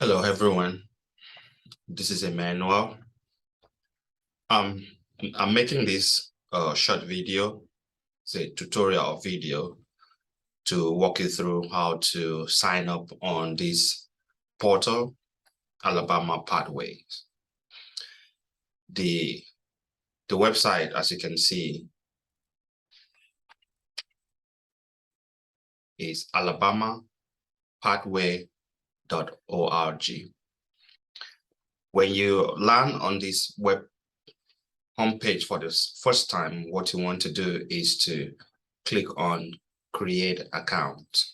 Hello, everyone. This is Emmanuel. Um, I'm making this short video, it's a tutorial video to walk you through how to sign up on this portal, Alabamapathways. The website, as you can see, is alabamapathway.org. When you land on this web homepage for the first time, what you want to do is to click on Create Account.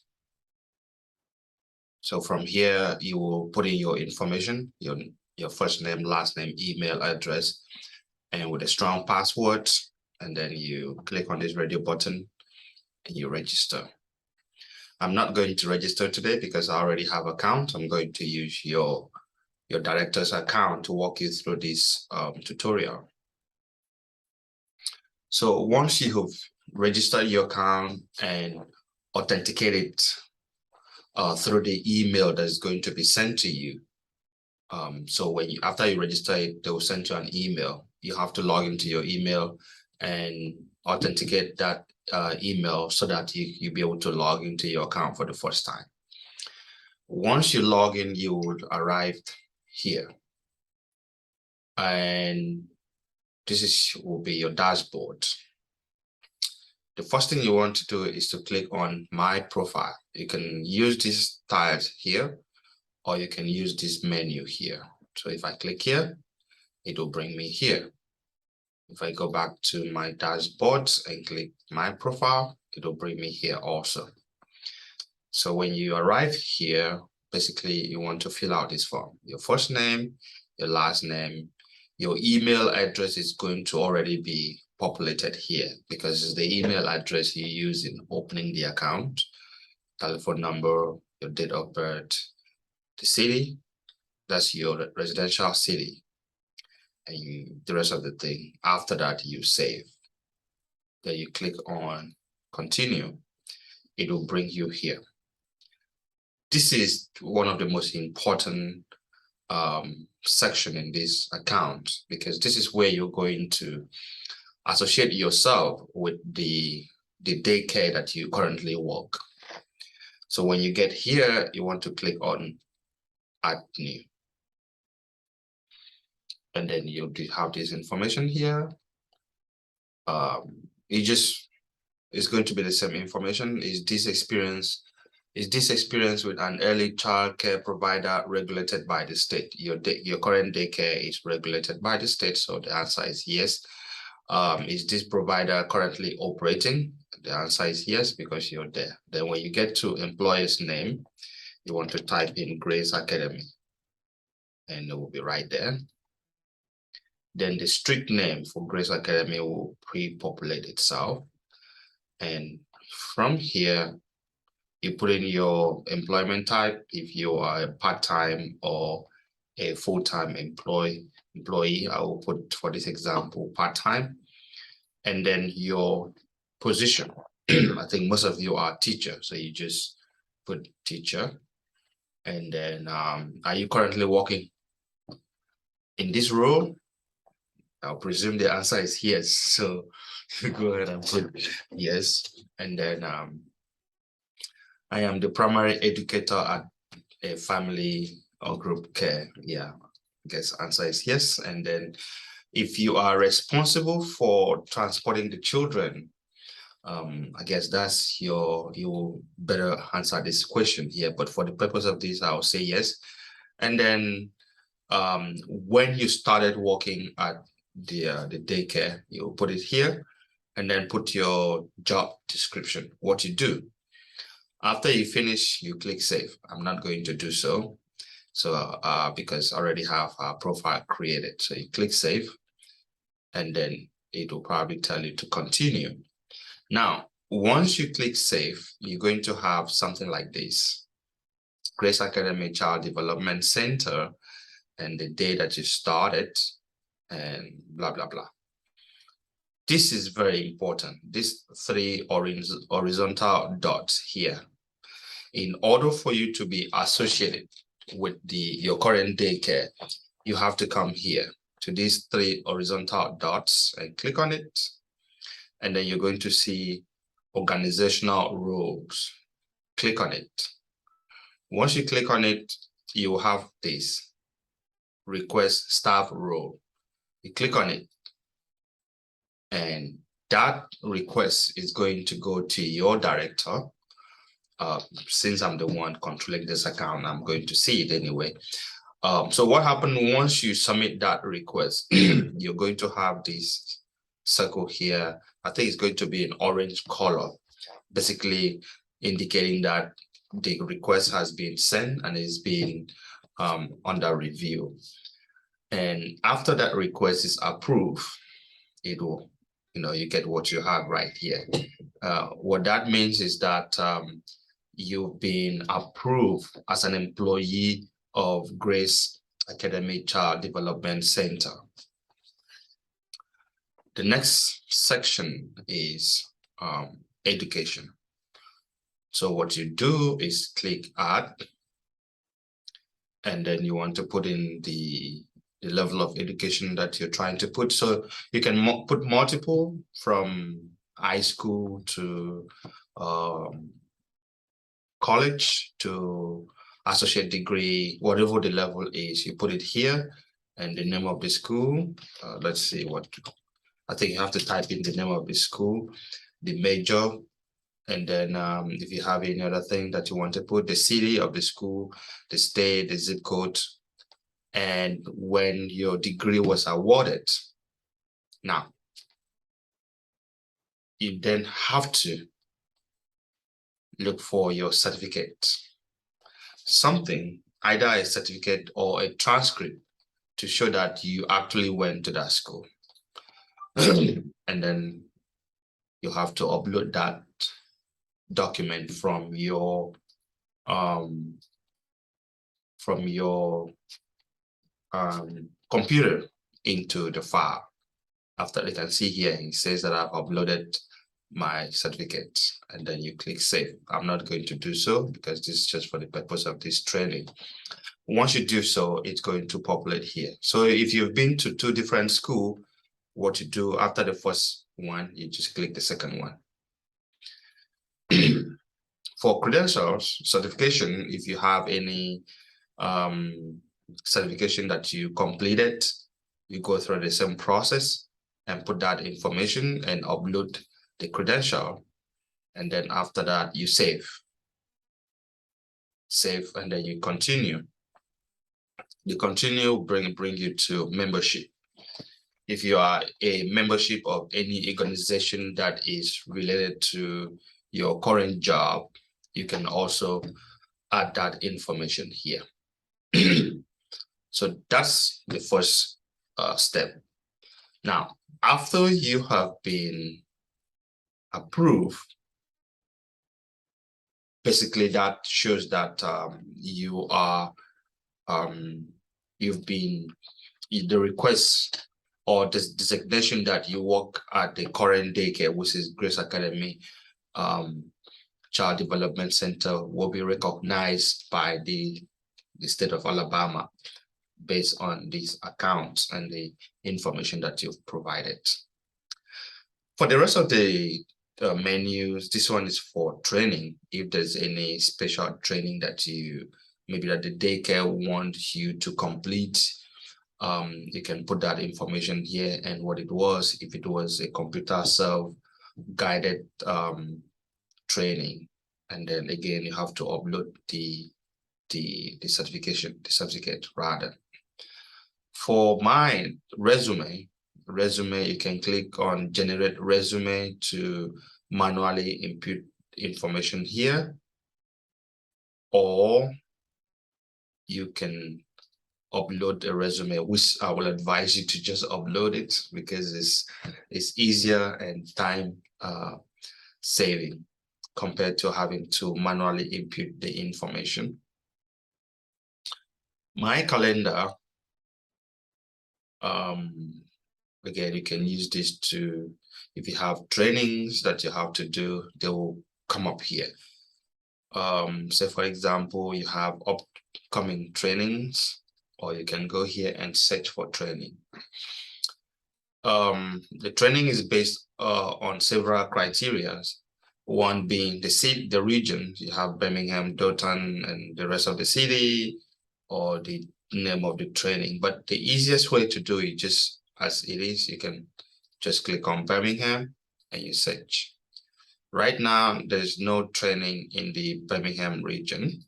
So from here, you will put in your information, your first name, last name, email address, and with a strong password. And then you click on this radio button and you register. I'm not going to register today because I already have an account. I'm going to use your director's account to walk you through this tutorial. So once you have registered your account and authenticated through the email that's going to be sent to you. So after you register it, they will send you an email. You have to log into your email and authenticate that email so that you'll be able to log into your account for the first time. Once you log in, you will arrive here. And this will be your dashboard. The first thing you want to do is to click on My Profile. You can use these tiles here, or you can use this menu here. So if I click here, it will bring me here. If I go back to my dashboard and click My Profile, it will bring me here also. So when you arrive here, basically you want to fill out this form. Your first name, your last name, your email address is going to already be populated here because it's the email address you use in opening the account, telephone number, your date of birth, the city, that's your residential city, and the rest of the thing. After that, you save. Then you click on continue. It will bring you here. This is one of the most important section in this account because this is where you're going to associate yourself with the daycare that you currently work. So when you get here, you want to click on Add New. And then you have this information here. It's going to be the same information. Is this experience with an early child care provider regulated by the state? Your current daycare is regulated by the state, so the answer is yes. Is this provider currently operating? The answer is yes, because you're there. Then when you get to employer's name, you want to type in Grace Academy, and it will be right there. Then the street name for Grace Academy will pre-populate itself. And from here, you put in your employment type, if you are a part-time or a full-time employee. I will put, for this example, part-time. And then your position. I think most of you are teacher, so you just put teacher. And then are you currently working in this role? I'll presume the answer is yes. So go ahead and put yes. And then I am the primary educator at a family or group care. Yeah, I guess answer is yes. And then if you are responsible for transporting the children, I guess that's you better answer this question here. But for the purpose of this, I'll say yes. And then when you started working at the daycare, you put it here, and then put your job description, what you do. After you finish, you click save. I'm not going to do so. So because I already have a profile created. So you click save, and then it will probably tell you to continue. Now, once you click save, you're going to have something like this. Grace Academy Child Development Center, and the day that you started, and blah, blah, blah. This is very important. These three horizontal dots here. In order for you to be associated with your current daycare, you have to come here to these 3 horizontal dots and click on it. And then you're going to see organizational roles. Click on it. Once you click on it, you will have this request staff role. You click on it, and that request is going to go to your director. Since I'm the one controlling this account, I'm going to see it anyway. So what happened once you submit that request, you're going to have this circle here. I think it's going to be an orange color, basically indicating that the request has been sent and is being under review. And after that request is approved, it will, you get what you have right here. What that means is that you've been approved as an employee of Grace Academy Child Development Center. The next section is education. So what you do is click add, and then you want to put in the level of education that you're trying to put. So you can put multiple, from high school to college to associate degree, whatever the level is, you put it here, and the name of the school. Let's see what, I think you have to type in the name of the school, the major, and then if you have any other thing that you want to put, the city of the school, the state, the zip code, and when your degree was awarded. Now, you then have to look for your certificate, something, either a certificate or a transcript, to show that you actually went to that school. And then you have to upload that document from your computer into the file. After, you can see here, it says that I've uploaded my certificate, and then you click save. I'm not going to do so because this is just for the purpose of this training. Once you do so, it's going to populate here. So if you've been to 2 different schools, what you do after the first one, you just click the second one. For credentials, certification, if you have any certification that you completed, you go through the same process and put that information and upload the credential. And then after that, you save, and then you continue. You continue, bring you to membership. If you are a membership of any organization that is related to your current job, you can also add that information here. So that's the first step. Now, after you have been approved, basically that shows that you are the request or the designation that you work at the current daycare, which is Grace Academy Child Development Center, will be recognized by the state of Alabama based on these accounts and the information that you've provided. For the rest of the menus, this one is for training. If there's any special training that maybe that the daycare wants you to complete, you can put that information here and what it was, if it was a computer self-guided training. And then again, you have to upload the certificate rather. For my resume, you can click on generate resume to manually input information here, or you can upload a resume, which I will advise you to just upload it because it's easier and time saving compared to having to manually input the information. My calendar, again, you can use this to, if you have trainings that you have to do, they will come up here. So for example, you have upcoming trainings, or you can go here and search for training. The training is based on several criteria. One being the city, the region. You have Birmingham, Dothan, and the rest of the city, or the name of the training. But the easiest way to do it, just as it is, you can just click on Birmingham and you search. Right now, there's no training in the Birmingham region.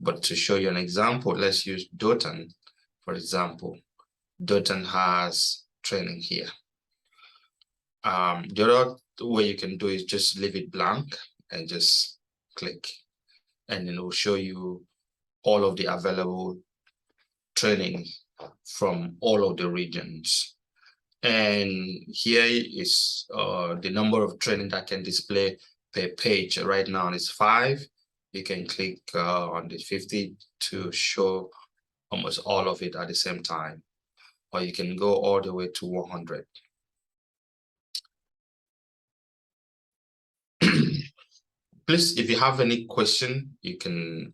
But to show you an example, let's use Dothan, for example. Dothan has training here. The other way you can do is just leave it blank and just click, and then it will show you all of the available training from all of the regions. And here is the number of training that can display per page. Right now it's 5. You can click on the 50 to show almost all of it at the same time, or you can go all the way to 100. Please, if you have any question, you can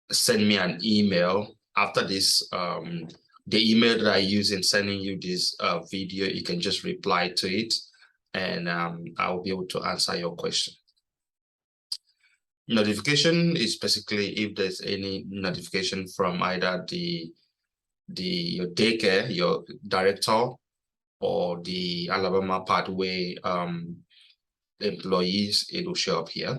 send me an email after this. The email that I use in sending you this video, you can just reply to it, and I'll be able to answer your question. Notification is basically if there's any notification from either your daycare, your director, or the Alabamapathways employees, it will show up here.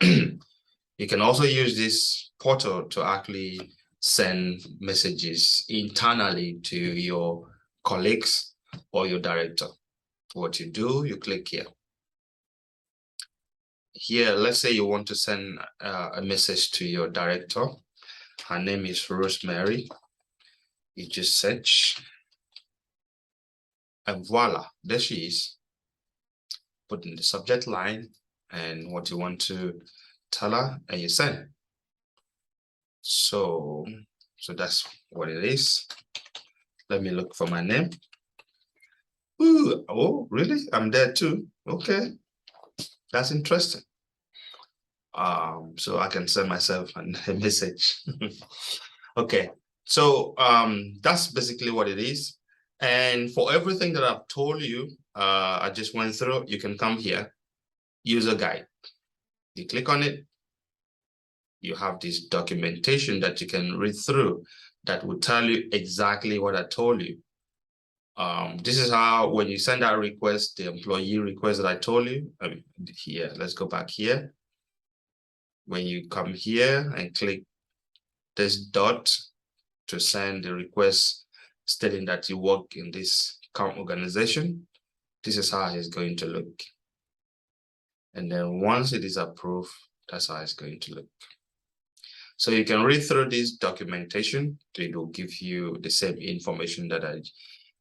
You can also use this portal to actually send messages internally to your colleagues or your director. What you do, you click here. Here, let's say you want to send a message to your director. Her name is Rosemary. You just search, and voila, there she is. Put in the subject line and what you want to tell her, and you send. So that's what it is. Let me look for my name. Ooh, oh, really? I'm there too. Okay, that's interesting. So I can send myself a message. Okay, so that's basically what it is. And for everything that I've told you, I just went through, you can come here, user guide. You click on it, you have this documentation that you can read through that will tell you exactly what I told you. This is how, when you send out request, the employee request that I told you, here, let's go back here. When you come here and click this dot to send the request stating that you work in this organization, this is how it's going to look. And then once it is approved, that's how it's going to look. So you can read through this documentation. It will give you the same information that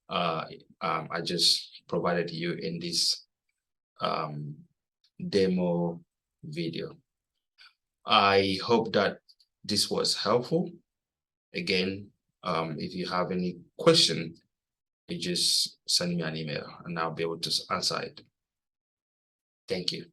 I just provided you in this demo video. I hope that this was helpful. Again, if you have any question, you just send me an email and I'll be able to answer it. Thank you.